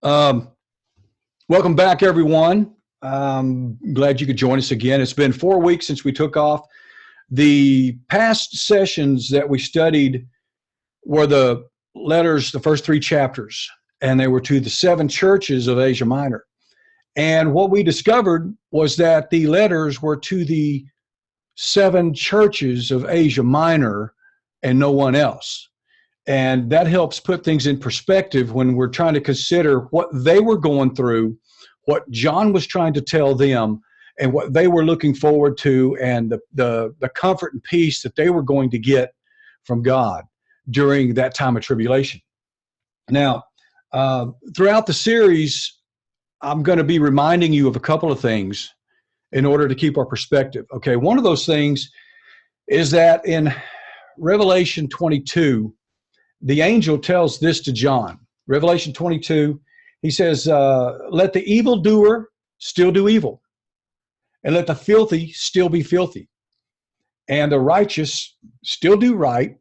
Um, Welcome back, everyone. Glad you could join us again. It's been 4 weeks since we took off. The past sessions that we studied were the letters, the first three chapters, and they were to the seven churches of Asia Minor. And what we discovered was that the letters were to the seven churches of Asia Minor and no one else. And that helps put things in perspective when we're trying to consider what they were going through, what John was trying to tell them, and what they were looking forward to, and the comfort and peace that they were going to get from God during that time of tribulation. Now, throughout the series, I'm going to be reminding you of a couple of things in order to keep our perspective. Okay, one of those things is that in Revelation 22, the angel tells this to John. Revelation 22, he says, let the evildoer still do evil, and let the filthy still be filthy, and the righteous still do right,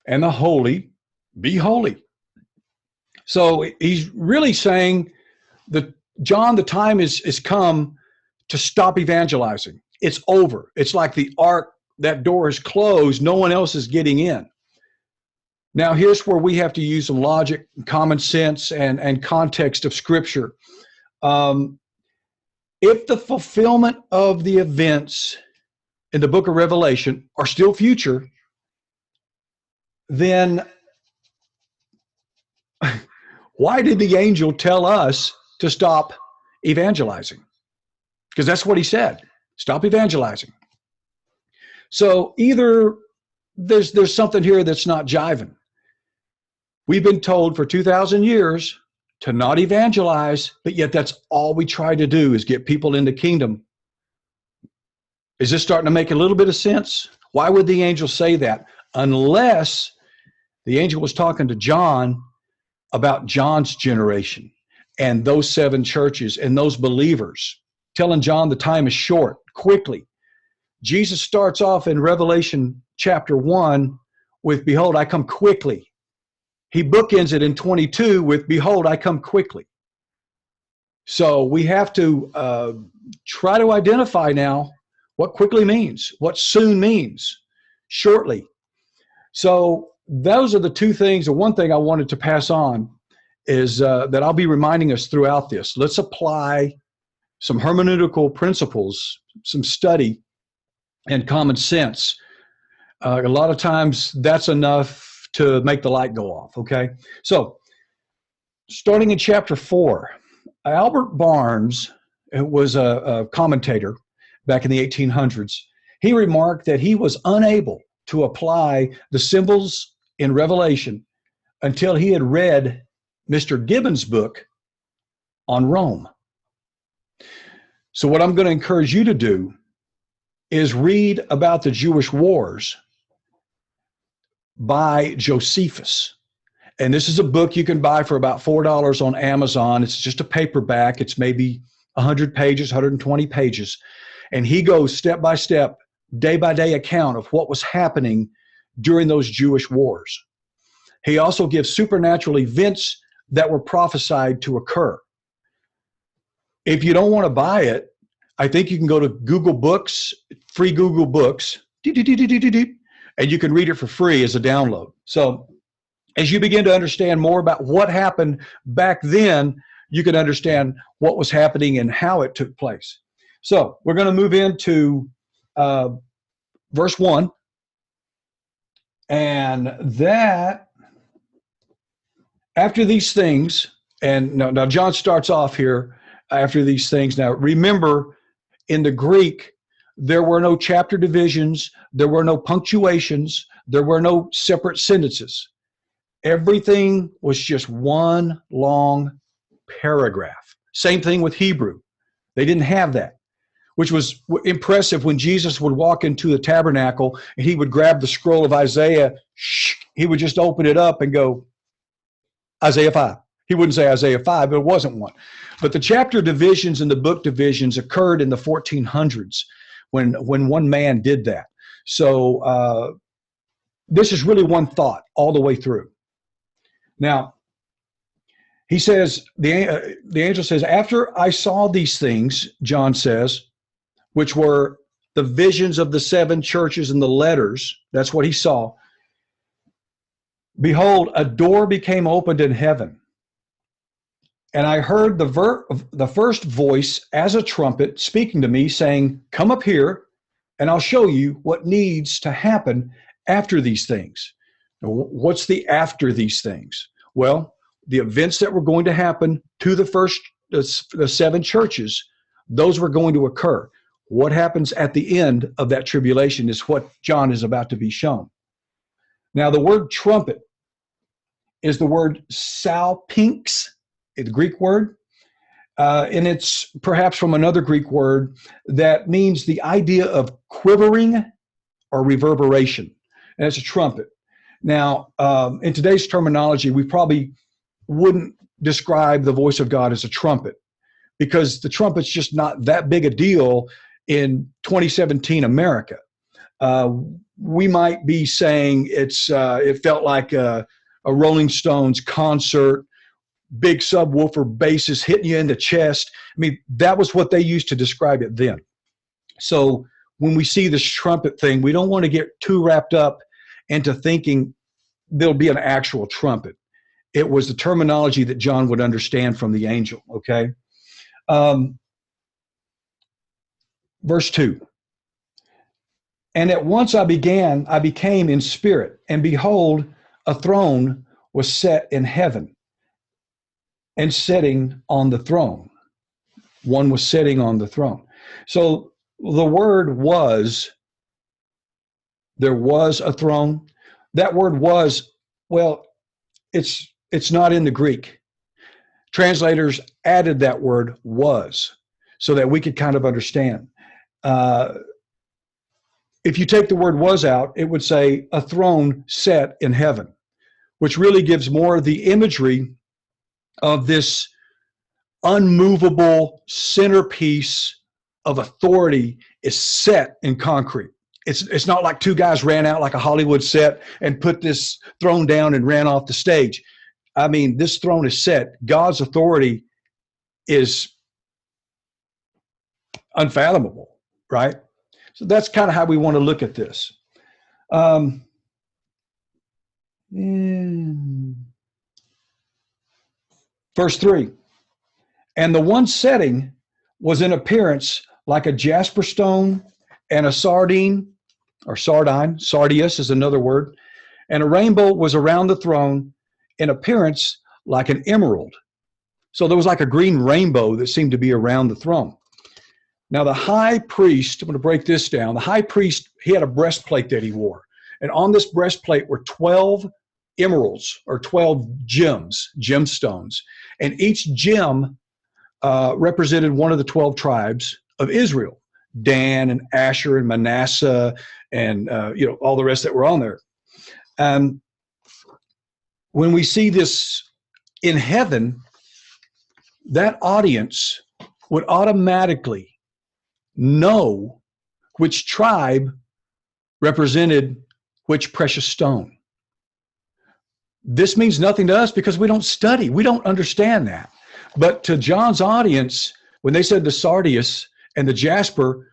and the holy be holy. So he's really saying that, John, the time is come to stop evangelizing. It's over. It's like the ark, that door is closed. No one else is getting in. Now, here's where we have to use some logic, common sense, and context of Scripture. If the fulfillment of the events in the book of Revelation are still future, then why did the angel tell us to stop evangelizing? Because that's what he said. Stop evangelizing. So either there's something here that's not jiving. We've been told for 2,000 years to not evangelize, but yet that's all we try to do is get people in the kingdom. Is this starting to make a little bit of sense? Why would the angel say that? Unless the angel was talking to John about John's generation and those seven churches and those believers, telling John the time is short, quickly. Jesus starts off in Revelation chapter 1 with, behold, I come quickly. He bookends it in 22 with, behold, I come quickly. So we have to try to identify now what quickly means, what soon means, shortly. So those are the two things. The one thing I wanted to pass on is that I'll be reminding us throughout this. Let's apply some hermeneutical principles, some study, and common sense. A lot of times that's enough to make the light go off, okay? So, starting in chapter 4, Albert Barnes was a commentator back in the 1800s. He remarked that he was unable to apply the symbols in Revelation until he had read Mr. Gibbon's book on Rome. So what I'm going to encourage you to do is read about the Jewish wars by Josephus. And this is a book you can buy for about $4 on Amazon. It's just a paperback. It's maybe 100 pages, 120 pages. And he goes step by step, day by day account of what was happening during those Jewish wars. He also gives supernatural events that were prophesied to occur. If you don't want to buy it, I think you can go to Google Books, free Google Books, and you can read it for free as a download. So as you begin to understand more about what happened back then, you can understand what was happening and how it took place. So we're going to move into verse 1. And that, after these things, and now John starts off here, after these things. Now remember, in the Greek, there were no chapter divisions, there were no punctuations, there were no separate sentences. Everything was just one long paragraph. Same thing with Hebrew. They didn't have that, which was impressive when Jesus would walk into the tabernacle and he would grab the scroll of Isaiah. He would just open it up and go, Isaiah 5. He wouldn't say Isaiah 5, but it wasn't one. But the chapter divisions and the book divisions occurred in the 1400s when one man did that. So this is really one thought all the way through. Now, He says, the angel says, after I saw these things, John says, which were the visions of the seven churches and the letters, that's what he saw. Behold, a door became opened in heaven. And I heard the first voice as a trumpet speaking to me, saying, come up here, and I'll show you what needs to happen after these things. Now, what's the after these things? Well, the events that were going to happen to the seven churches, those were going to occur. What happens at the end of that tribulation is what John is about to be shown. Now, the word trumpet is the word salpinx, the Greek word, and it's perhaps from another Greek word that means the idea of quivering or reverberation, and it's a trumpet. Now, in today's terminology, we probably wouldn't describe the voice of God as a trumpet, because the trumpet's just not that big a deal in 2017 America. We might be saying it felt like a Rolling Stones concert, big subwoofer basses hitting you in the chest. I mean, that was what they used to describe it then. So when we see this trumpet thing, we don't want to get too wrapped up into thinking there'll be an actual trumpet. It was the terminology that John would understand from the angel, okay? Verse 2. And at once I became in spirit, and behold, a throne was set in heaven, and sitting on the throne. One was sitting on the throne. So the word was, there was a throne. That word was, well, it's not in the Greek. Translators added that word was so that we could kind of understand. If you take the word was out, it would say a throne set in heaven, which really gives more of the imagery of this unmovable centerpiece of authority is set in concrete. It's not like two guys ran out like a Hollywood set and put this throne down and ran off the stage. I mean, this throne is set. God's authority is unfathomable, right? So that's kind of how we want to look at this. Verse 3, and the one setting was in appearance like a jasper stone and a sardine, or sardine, sardius is another word, and a rainbow was around the throne in appearance like an emerald. So there was like a green rainbow that seemed to be around the throne. Now the high priest, I'm going to break this down. The high priest, he had a breastplate that he wore. And on this breastplate were 12 emeralds, or 12 gemstones. And each gem represented one of the 12 tribes of Israel. Dan and Asher and Manasseh and all the rest that were on there. When we see this in heaven, that audience would automatically know which tribe represented which precious stone. This means nothing to us because we don't study. We don't understand that. But to John's audience, when they said the sardius and the jasper,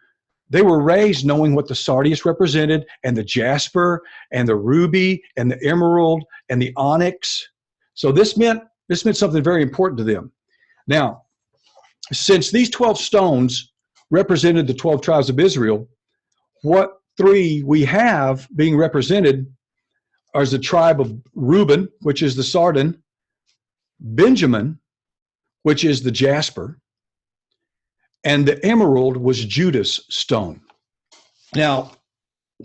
they were raised knowing what the sardius represented, and the jasper and the ruby and the emerald and the onyx. So this meant something very important to them. Now, since these 12 stones represented the 12 tribes of Israel, what three we have being represented are the tribe of Reuben, which is the sardine, Benjamin, which is the jasper, and the emerald was Judah's stone. Now,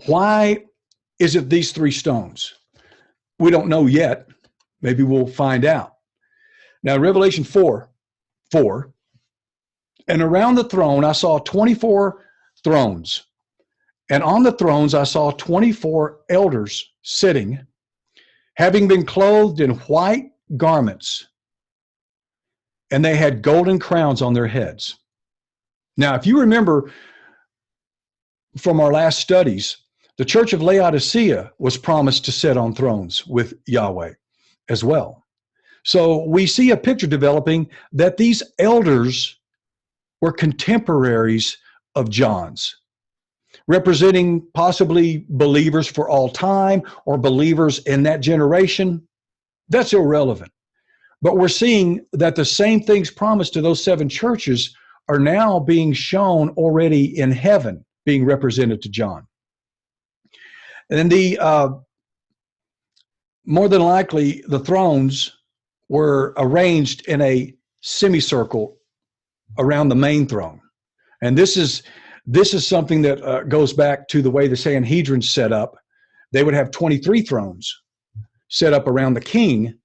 why is it these three stones? We don't know yet. Maybe we'll find out. Now, Revelation 4, and around the throne I saw 24 thrones, and on the thrones I saw 24 elders sitting, having been clothed in white garments, and they had golden crowns on their heads. Now, if you remember from our last studies, the church of Laodicea was promised to sit on thrones with Yahweh as well. So we see a picture developing that these elders were contemporaries of John's, representing possibly believers for all time or believers in that generation. That's irrelevant. But we're seeing that the same things promised to those 7 churches are now being shown already in heaven, being represented to John. And more than likely, the thrones were arranged in a semicircle around the main throne. And this is something that goes back to the way the Sanhedrin set up. They would have 23 thrones set up around the king,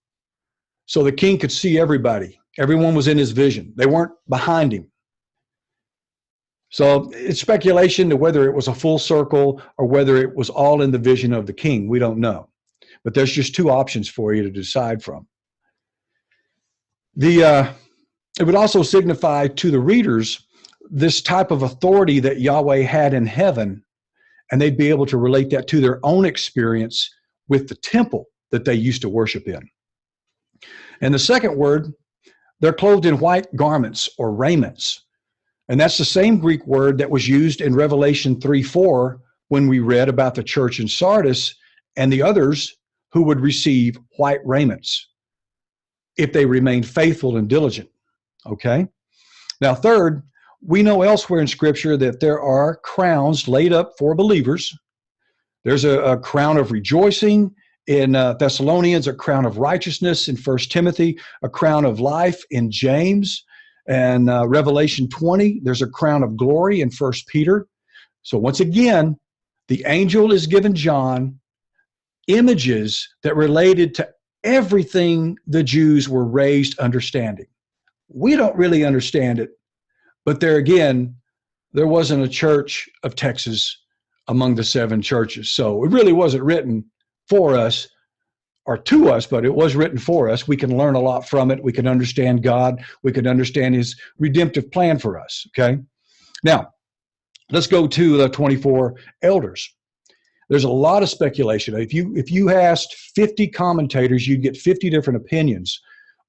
so the king could see everybody. Everyone was in his vision. They weren't behind him. So it's speculation to whether it was a full circle or whether it was all in the vision of the king. We don't know. But there's just 2 options for you to decide from. It would also signify to the readers this type of authority that Yahweh had in heaven, and they'd be able to relate that to their own experience with the temple that they used to worship in. And the second word, they're clothed in white garments or raiments. And that's the same Greek word that was used in Revelation 3:4 when we read about the church in Sardis and the others who would receive white raiments if they remained faithful and diligent. Okay? Now, third, we know elsewhere in Scripture that there are crowns laid up for believers. There's a crown of rejoicing in Thessalonians, a crown of righteousness in 1 Timothy, a crown of life in James, and Revelation 20, there's a crown of glory in 1 Peter. So once again, the angel is given John images that related to everything the Jews were raised understanding. We don't really understand it, but there again, there wasn't a church of Texas among the 7 churches. So it really wasn't written for us or to us, but it was written for us. We can learn a lot from it. We can understand God. We can understand his redemptive plan for us, okay? Now, let's go to the 24 elders. There's a lot of speculation. If you asked 50 commentators, you'd get 50 different opinions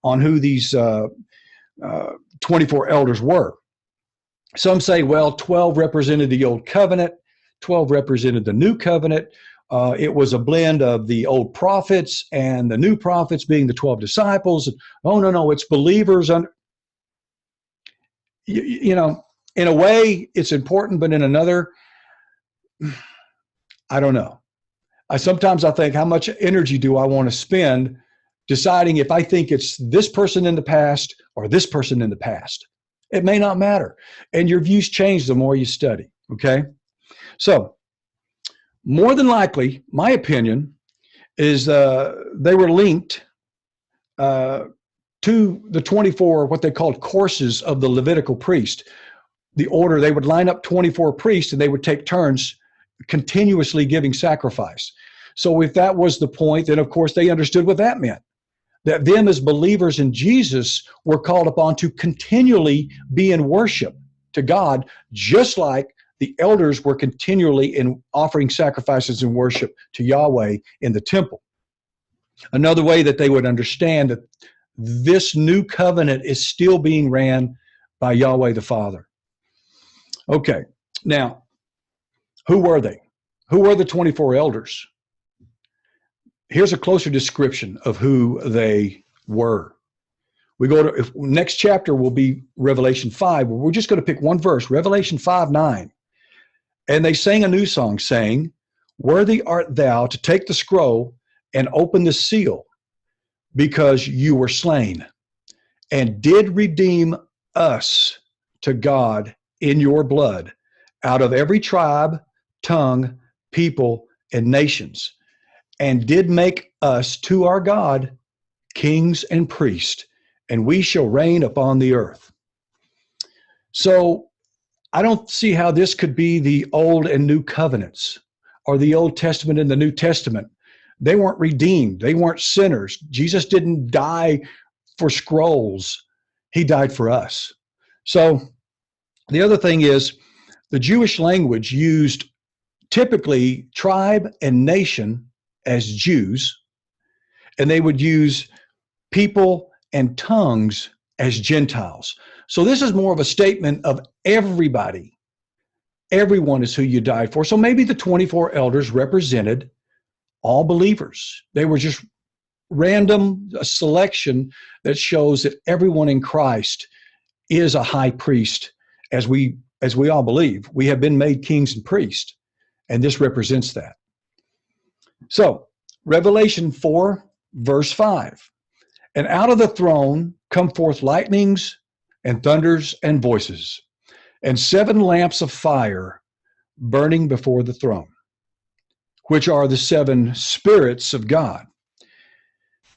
on who these 24 elders were. Some say, well, 12 represented the Old Covenant, 12 represented the New Covenant. It was a blend of the old prophets and the new prophets being the 12 disciples. Oh, no, it's believers. You know, in a way, it's important, but in another, I don't know. Sometimes I think, how much energy do I want to spend deciding if I think it's this person in the past or this person in the past? It may not matter. And your views change the more you study, okay? So, more than likely, my opinion is they were linked to the 24, what they called courses of the Levitical priest. The order, they would line up 24 priests and they would take turns continuously giving sacrifice. So if that was the point, then of course they understood what that meant. That them as believers in Jesus were called upon to continually be in worship to God, just like the elders were continually in offering sacrifices and worship to Yahweh in the temple. Another way that they would understand that this new covenant is still being ran by Yahweh the Father. Okay, now, who were they? Who were the 24 elders? Here's a closer description of who they were. We go to, next chapter will be Revelation 5. We're just going to pick one verse, Revelation 5:9. And they sang a new song saying, "Worthy art thou to take the scroll and open the seal, because you were slain and did redeem us to God in your blood out of every tribe, tongue, people, and nations, and did make us to our God kings and priests, and we shall reign upon the earth." So I don't see how this could be the Old and New Covenants or the Old Testament and the New Testament. They weren't redeemed. They weren't sinners. Jesus didn't die for scrolls. He died for us. So the other thing is, the Jewish language used typically tribe and nation as Jews, and they would use people, and tongues as Gentiles. So this is more of a statement of everybody. Everyone is who you died for. So maybe the 24 elders represented all believers. They were just random, a selection that shows that everyone in Christ is a high priest, as we all believe. We have been made kings and priests, and this represents that. So, Revelation 4, verse 5. And out of the throne come forth lightnings and thunders and voices, and 7 lamps of fire burning before the throne, which are the 7 spirits of God.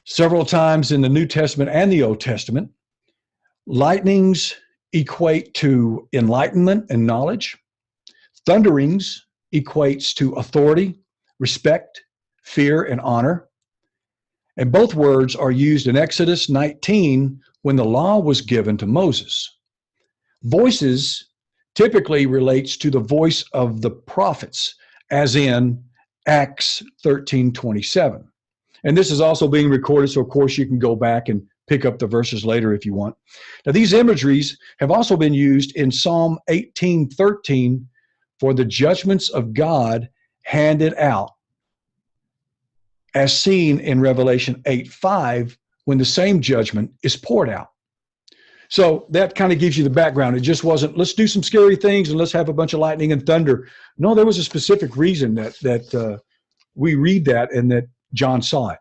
Several times in the New Testament and the Old Testament, lightnings equate to enlightenment and knowledge. Thunderings equates to authority, respect, fear, and honor. And both words are used in Exodus 19 when the law was given to Moses. Voices typically relates to the voice of the prophets, as in Acts 13:27. And this is also being recorded, so of course you can go back and pick up the verses later if you want. Now these imageries have also been used in Psalm 18:13 for the judgments of God handed out, as seen in Revelation 8:5 when the same judgment is poured out. So that kind of gives you the background. It just wasn't, let's do some scary things and let's have a bunch of lightning and thunder. No, there was a specific reason that we read that and that John saw it.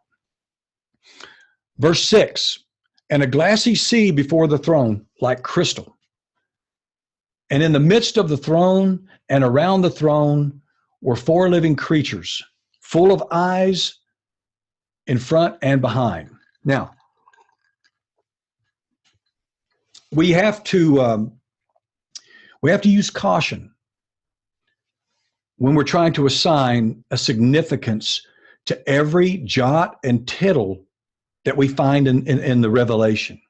Verse 6, and a glassy sea before the throne like crystal. And in the midst of the throne and around the throne were 4 living creatures, full of eyes in front and behind. Now, we have to use caution when we're trying to assign a significance to every jot and tittle that we find in the Revelation.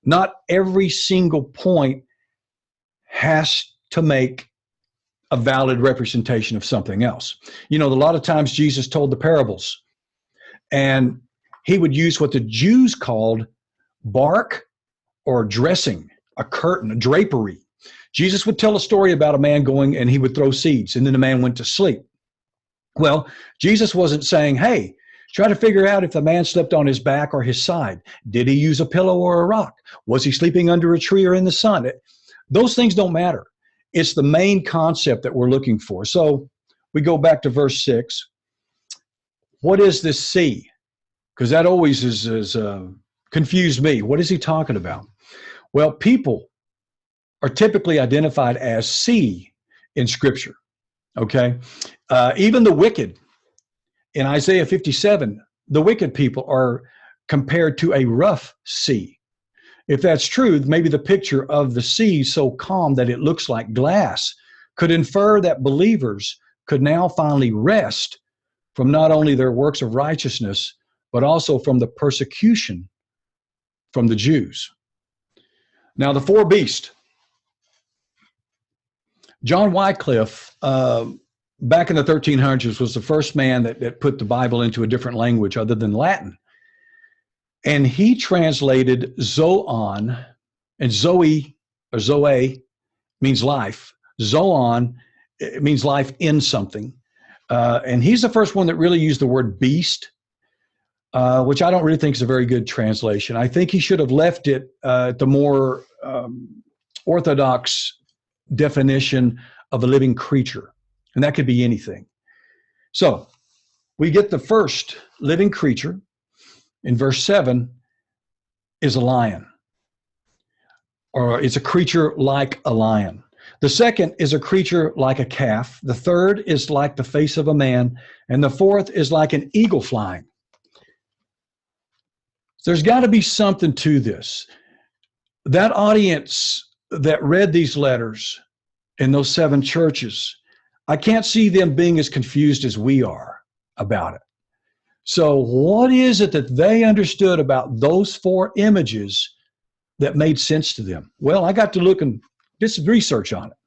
Not every single point has to make a valid representation of something else. You know, a lot of times Jesus told the parables, and he would use what the Jews called bark or dressing, a curtain, a drapery. Jesus would tell a story about a man going and he would throw seeds, and then the man went to sleep. Well, Jesus wasn't saying, hey, try to figure out if the man slept on his back or his side. Did he use a pillow or a rock? Was he sleeping under a tree or in the sun? Those things don't matter. It's the main concept that we're looking for. So we go back to verse 6. What is this sea? Because that always is confused me. What is he talking about? Well, people are typically identified as sea in Scripture, okay? Even the wicked, in Isaiah 57, the wicked people are compared to a rough sea. If that's true, maybe the picture of the sea so calm that it looks like glass could infer that believers could now finally rest from not only their works of righteousness, but also from the persecution from the Jews. Now, the 4 beasts. John Wycliffe, back in the 1300s, was the first man that put the Bible into a different language other than Latin. And he translated zoon, and zoe, or zoe, means life. Zoon, it means life in something. And he's the first one that really used the word beast, which I don't really think is a very good translation. I think he should have left it the more orthodox definition of a living creature. And that could be anything. So we get the first living creature in verse 7 is a lion, or it's a creature like a lion. The second is a creature like a calf. The third is like the face of a man. And the fourth is like an eagle flying. There's got to be something to this. That audience that read these letters in those 7 churches, I can't see them being as confused as we are about it. So what is it that they understood about those 4 images that made sense to them? Well, I got to look and did some research on it.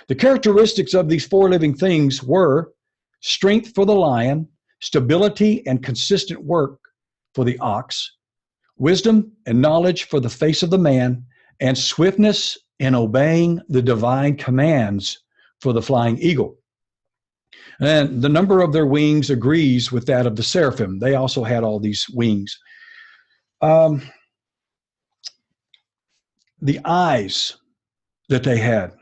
The characteristics of these 4 living things were strength for the lion, stability and consistent work for the ox, wisdom and knowledge for the face of the man, and swiftness in obeying the divine commands for the flying eagle. And the number of their wings agrees with that of the seraphim. They also had all these wings. The eyes that they had,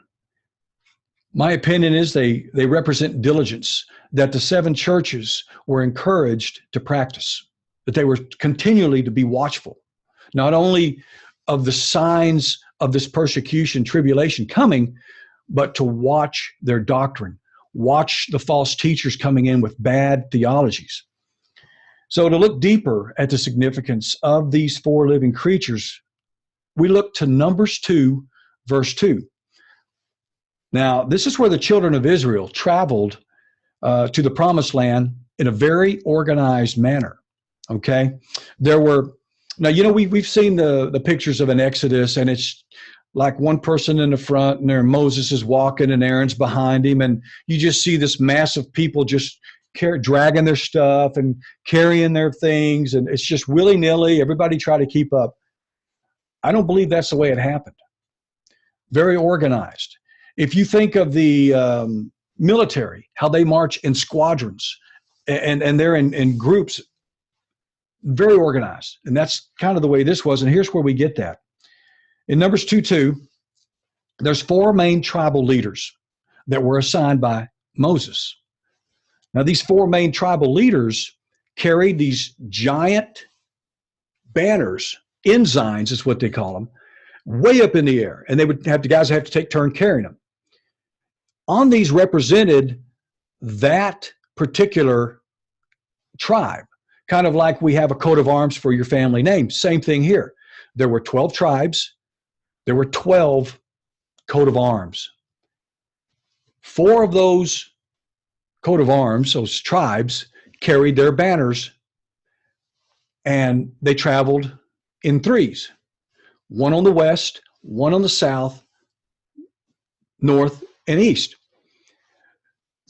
my opinion is they represent diligence, that the seven churches were encouraged to practice, that they were continually to be watchful, not only of the signs of this persecution, tribulation coming, but to watch their doctrine, watch the false teachers coming in with bad theologies. So to look deeper at the significance of these four living creatures, we look to Numbers 2, verse 2. Now, this is where the children of Israel traveled to the promised land in a very organized manner. Okay? There were, now, you know, we've seen the pictures of an Exodus, and it's like one person in the front, and there Moses is walking, and Aaron's behind him, and you just see this mass of people just dragging their stuff and carrying their things, and it's just willy-nilly. Everybody try to keep up. I don't believe that's the way it happened. Very organized. If you think of the military, how they march in squadrons, and they're in groups, very organized. And that's kind of the way this was. And here's where we get that. In Numbers 2:2, there's four main tribal leaders that were assigned by Moses. Now, these four main tribal leaders carried these giant banners, ensigns is what they call them, way up in the air. And they would have the guys have to take turn carrying them. On these represented that particular tribe, kind of like we have a coat of arms for your family name. Same thing here. There were 12 tribes. There were 12 coat of arms. Four of those coat of arms, those tribes, carried their banners, and they traveled in threes. One on the west, one on the south, north, and east.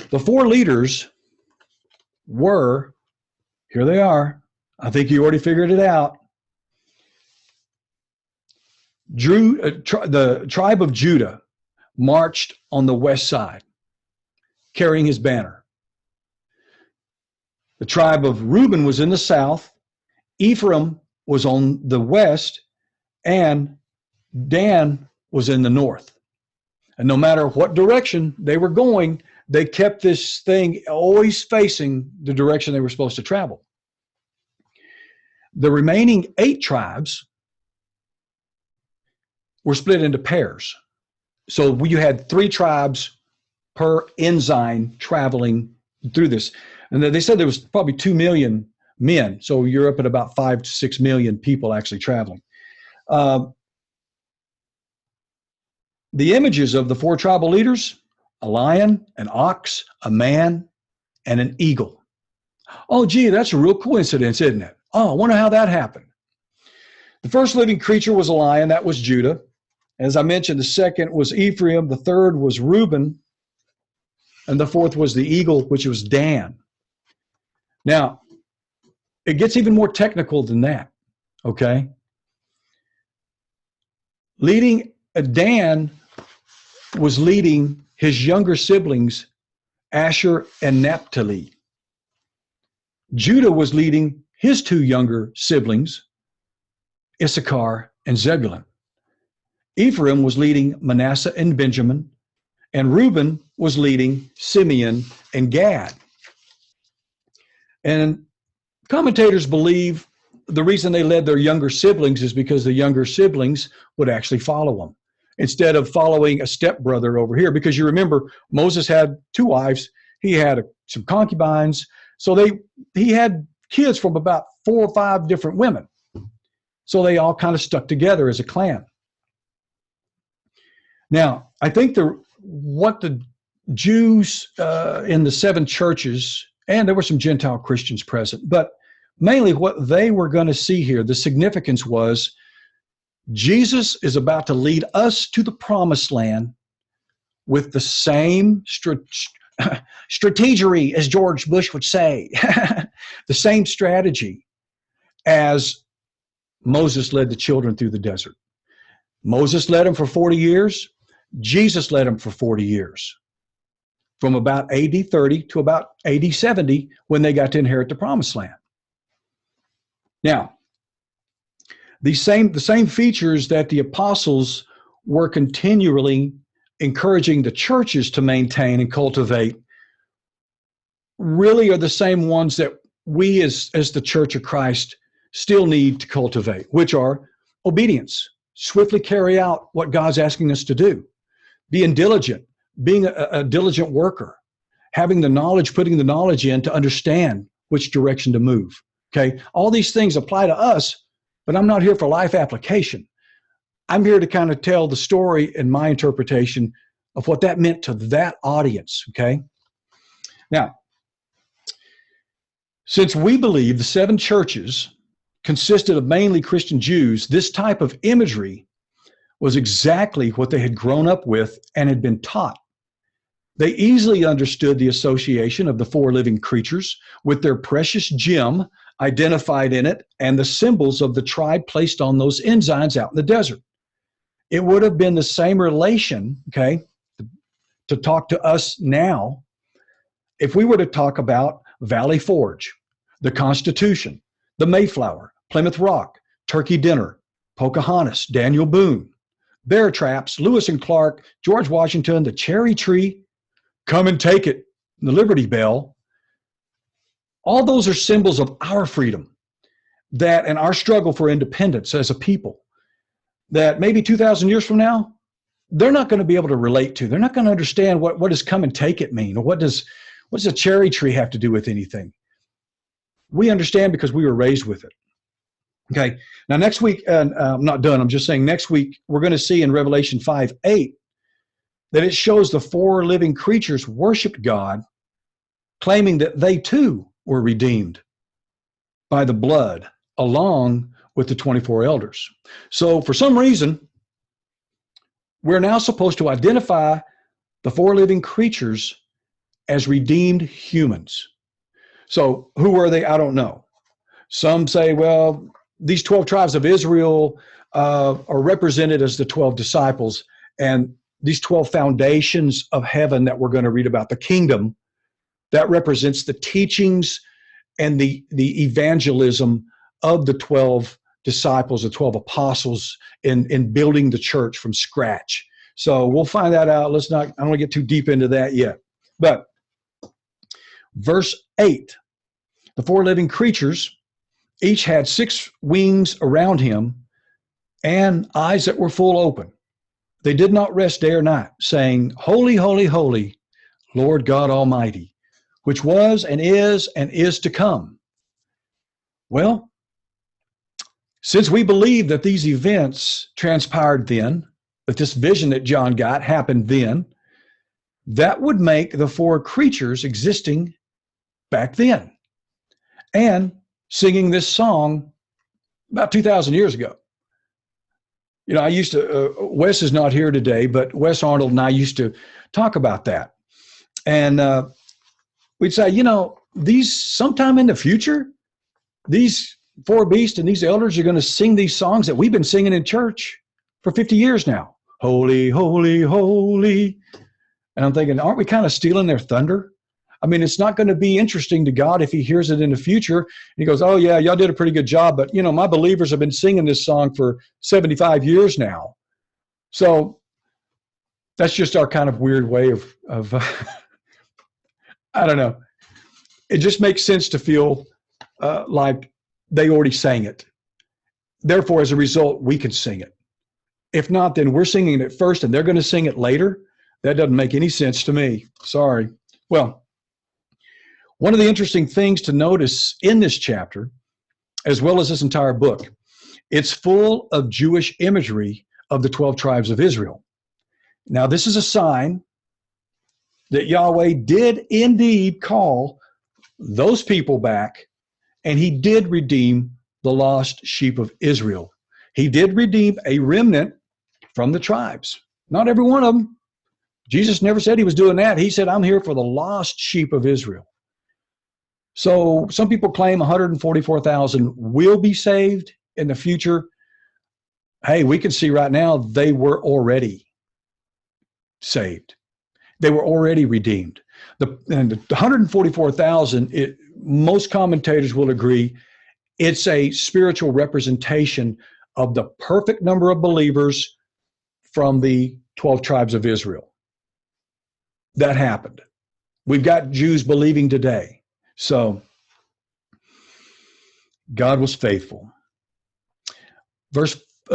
The four leaders were, here they are. I think you already figured it out. The tribe of Judah marched on the west side, carrying his banner. The tribe of Reuben was in the south. Ephraim was on the west, and Dan was in the north. And no matter what direction they were going, they kept this thing always facing the direction they were supposed to travel. The remaining 8 tribes were split into pairs. So you had 3 tribes per ensign traveling through this. And they said there was probably 2 million men. So you're up at about 5 to 6 million people actually traveling. The images of the 4 tribal leaders: a lion, an ox, a man, and an eagle. Oh, gee, that's a real coincidence, isn't it? Oh, I wonder how that happened. The first living creature was a lion. That was Judah. As I mentioned, the second was Ephraim. The third was Reuben. And the fourth was the eagle, which was Dan. Now, it gets even more technical than that, okay? Dan was leading his younger siblings, Asher and Naphtali. Judah was leading his 2 younger siblings, Issachar and Zebulun. Ephraim was leading Manasseh and Benjamin, and Reuben was leading Simeon and Gad. And commentators believe the reason they led their younger siblings is because the younger siblings would actually follow them, instead of following a stepbrother over here. Because you remember, Moses had 2 wives. He had some concubines. So he had kids from about 4 or 5 different women. So they all kind of stuck together as a clan. Now, I think what the Jews in the 7 churches, and there were some Gentile Christians present, but mainly what they were going to see here, the significance was Jesus is about to lead us to the promised land with the same strategery, as George Bush would say, the same strategy as Moses led the children through the desert. Moses led them for 40 years. Jesus led them for 40 years, from about AD 30 to about AD 70 when they got to inherit the promised land. Now, the same features that the apostles were continually encouraging the churches to maintain and cultivate really are the same ones that we as the Church of Christ still need to cultivate, which are obedience, swiftly carry out what God's asking us to do, being diligent, being a diligent worker, having the knowledge, putting the knowledge in to understand which direction to move. Okay, all these things apply to us, but I'm not here for life application. I'm here to kind of tell the story and my interpretation of what that meant to that audience. Okay, now, since we believe the 7 churches consisted of mainly Christian Jews, this type of imagery was exactly what they had grown up with and had been taught. They easily understood the association of the 4 living creatures with their precious gem identified in it and the symbols of the tribe placed on those ensigns out in the desert. It would have been the same relation, okay, to talk to us now if we were to talk about Valley Forge, the Constitution, the Mayflower, Plymouth Rock, Turkey Dinner, Pocahontas, Daniel Boone, Bear Traps, Lewis and Clark, George Washington, the Cherry Tree, Come and Take It, the Liberty Bell. All those are symbols of our freedom and our struggle for independence as a people that maybe 2,000 years from now, they're not going to be able to relate to. They're not going to understand what does Come and Take It mean, or what does a cherry tree have to do with anything. We understand because we were raised with it. Okay, now next week, I'm not done, I'm just saying next week, we're going to see in Revelation 5:8 that it shows the 4 living creatures worshiped God, claiming that they too were redeemed by the blood along with the 24 elders. So for some reason, we're now supposed to identify the 4 living creatures as redeemed humans. So who were they? I don't know. Some say, well, these 12 tribes of Israel are represented as the 12 disciples, and these 12 foundations of heaven that we're going to read about, the kingdom, that represents the teachings and the evangelism of the 12 disciples, the 12 apostles in building the church from scratch. So we'll find that out. I don't want to get too deep into that yet. But verse 8, the 4 living creatures each had 6 wings around him and eyes that were full open. They did not rest day or night, saying, Holy, holy, holy, Lord God Almighty, which was and is to come. Well, since we believe that these events transpired then, that this vision that John got happened then, that would make the 4 creatures existing back then and singing this song about 2,000 years ago. You know, I used to, Wes is not here today, but Wes Arnold and I used to talk about that. And we'd say, you know, sometime in the future, these 4 beasts and these elders are going to sing these songs that we've been singing in church for 50 years now. Holy, holy, holy. And I'm thinking, aren't we kind of stealing their thunder? I mean, it's not going to be interesting to God if he hears it in the future. And he goes, oh, yeah, y'all did a pretty good job. But, you know, my believers have been singing this song for 75 years now. So that's just our kind of weird way of I don't know. It just makes sense to feel like they already sang it. Therefore, as a result, we can sing it. If not, then we're singing it first and they're going to sing it later. That doesn't make any sense to me. Sorry. Well, one of the interesting things to notice in this chapter, as well as this entire book, it's full of Jewish imagery of the 12 tribes of Israel. Now, this is a sign that Yahweh did indeed call those people back, and he did redeem the lost sheep of Israel. He did redeem a remnant from the tribes. Not every one of them. Jesus never said he was doing that. He said, I'm here for the lost sheep of Israel. So some people claim 144,000 will be saved in the future, hey, we can see right now they were already saved. They were already redeemed. And the 144,000, most commentators will agree, it's a spiritual representation of the perfect number of believers from the 12 tribes of Israel. That happened. We've got Jews believing today. So God was faithful.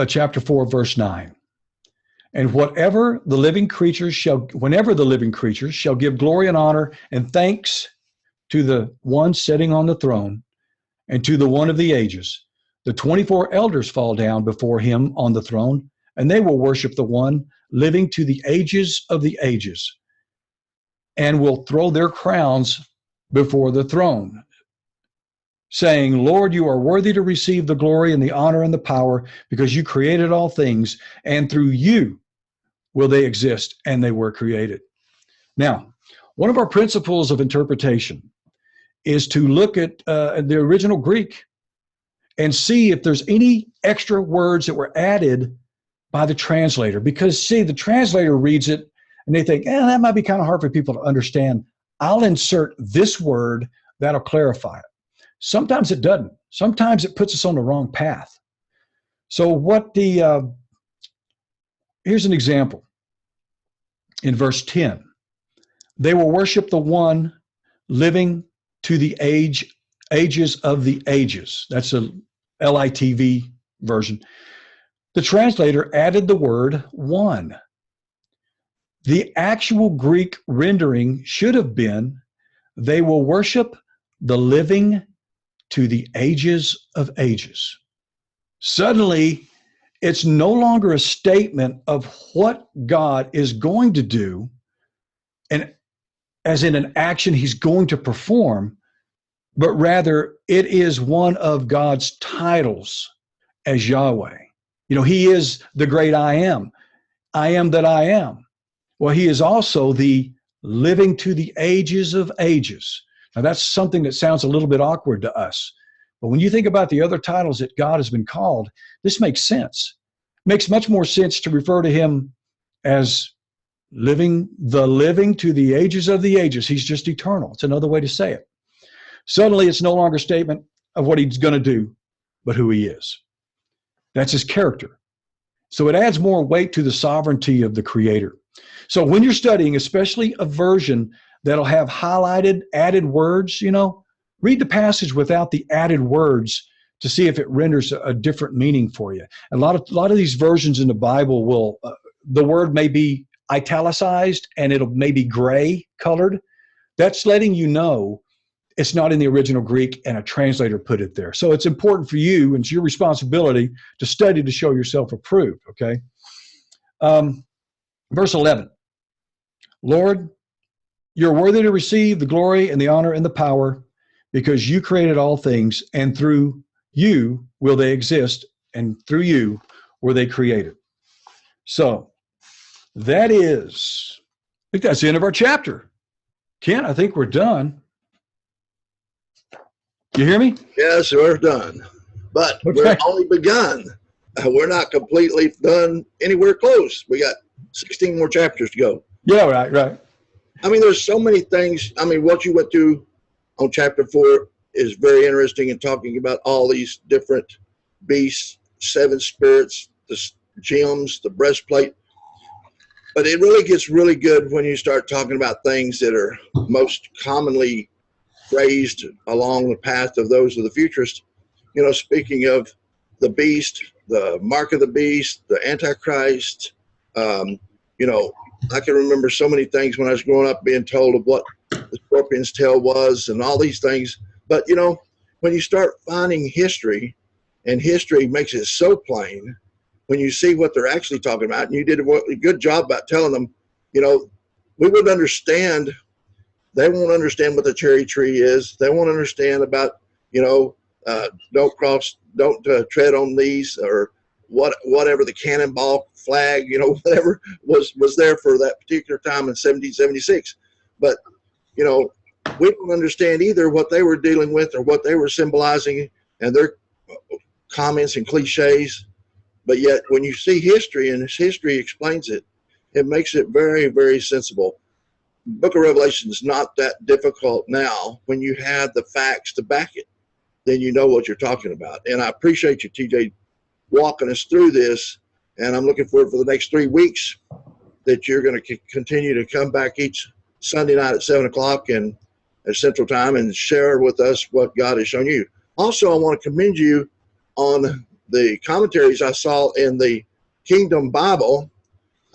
Chapter 4, verse 9. And whenever the living creatures shall give glory and honor and thanks to the one sitting on the throne and to the one of the ages, the 24 elders fall down before him on the throne, and they will worship the one living to the ages of the ages, and will throw their crowns before the throne, saying, Lord, you are worthy to receive the glory and the honor and the power, because you created all things, and through you will they exist, and they were created. Now, one of our principles of interpretation is to look at the original Greek and see if there's any extra words that were added by the translator. Because, see, the translator reads it, and they think, that might be kind of hard for people to understand. I'll insert this word that'll clarify it. Sometimes it doesn't. Sometimes it puts us on the wrong path. So here's an example. In verse 10, they will worship the one living to the ages of the ages. That's a LITV version. The translator added the word one. The actual Greek rendering should have been, they will worship the living to the ages of ages. Suddenly, it's no longer a statement of what God is going to do, and as in an action he's going to perform, but rather it is one of God's titles as Yahweh. He is the great I am that I am. Well, he is also the living to the ages of ages. Now, that's something that sounds a little bit awkward to us. But when you think about the other titles that God has been called, this makes sense. It makes much more sense to refer to him as living to the ages of the ages. He's just eternal. It's another way to say it. Suddenly, it's no longer a statement of what he's going to do, but who he is. That's his character. So it adds more weight to the sovereignty of the Creator. So when you're studying, especially a version that'll have highlighted, added words, read the passage without the added words to see if it renders a different meaning for you. A lot of these versions in the Bible will, the word may be italicized and it'll maybe gray colored. That's letting you know it's not in the original Greek and a translator put it there. So it's important for you, and it's your responsibility to study to show yourself approved, okay? Verse 11, Lord, you're worthy to receive the glory and the honor and the power, because you created all things, and through you will they exist, and through you were they created. So I think that's the end of our chapter. Ken, I think we're done. You hear me? Yes, we're done. But Okay. We're only begun. We're not completely done anywhere close. We got 16 more chapters to go. Yeah, right. There's so many things. What you went through on chapter 4 is very interesting in talking about all these different beasts, 7 spirits, the gems, the breastplate. But it really gets really good when you start talking about things that are most commonly phrased along the path of those of the futurists. Speaking of the beast, the mark of the beast, the Antichrist, I can remember so many things when I was growing up being told of what the scorpion's tail was and all these things. But, when you start finding history, and history makes it so plain, when you see what they're actually talking about, and you did a good job about telling them, we would understand. They won't understand what the cherry tree is. They won't understand about, don't tread on these, or whatever the cannonball flag, whatever was there for that particular time in 1776. But, we don't understand either what they were dealing with or what they were symbolizing, and they're comments and cliches. But yet when you see history and this history explains it, it makes it very, very sensible. Book of Revelation is not that difficult now when you have the facts to back it. Then you know what you're talking about. And I appreciate you, TJ, walking us through this. And I'm looking forward for the next 3 weeks that you're going to continue to come back each Sunday night at 7 o'clock and at Central Time and share with us what God has shown you. Also, I want to commend you on the commentaries I saw in the Kingdom Bible.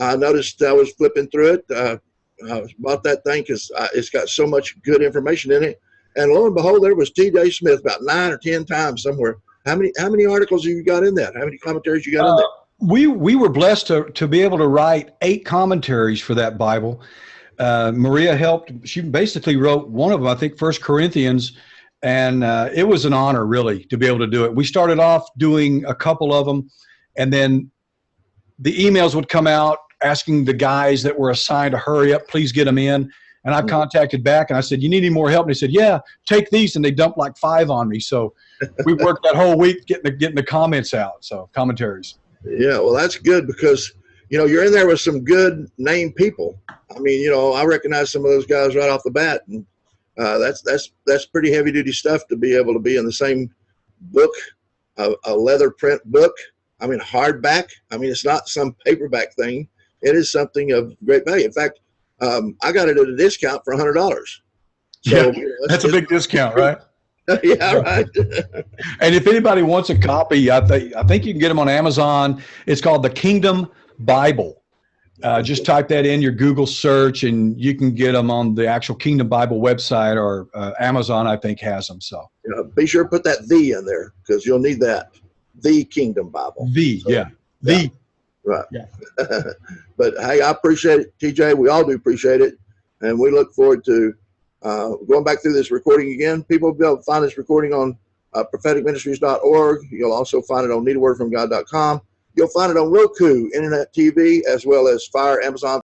I noticed I was flipping through it. I bought that thing because it's got so much good information in it. And lo and behold, there was T.J. Smith about 9 or 10 times somewhere. How many articles have you got in that? How many commentaries you got in there? We were blessed to be able to write 8 commentaries for that Bible. Maria helped. She basically wrote one of them, I think, 1 Corinthians, and it was an honor, really, to be able to do it. We started off doing a couple of them, and then the emails would come out asking the guys that were assigned to hurry up, please get them in. And I contacted back, and I said, you need any more help? And they said, yeah, take these. And they dumped like 5 on me. So we worked that whole week getting the comments out, so commentaries. Yeah, well, that's good because, you're in there with some good named people. I mean, I recognize some of those guys right off the bat. And that's pretty heavy duty stuff to be able to be in the same book, a leather print book. I mean, hardback. I mean, it's not some paperback thing. It is something of great value. In fact, I got it at a discount for $100. So, yeah, that's a big discount, right? Yeah, right. And if anybody wants a copy, I think you can get them on Amazon. It's called the Kingdom Bible. Just type that in your Google search, and you can get them on the actual Kingdom Bible website, or Amazon, I think, has them. So be sure to put that "the" in there because you'll need that. The Kingdom Bible. The. Right. Yeah. But hey, I appreciate it, TJ. We all do appreciate it, and we look forward to going back through this recording again. People will be able to find this recording on propheticministries.org. You'll also find it on needawordfromgod.com. You'll find it on Roku, Internet TV, as well as Fire, Amazon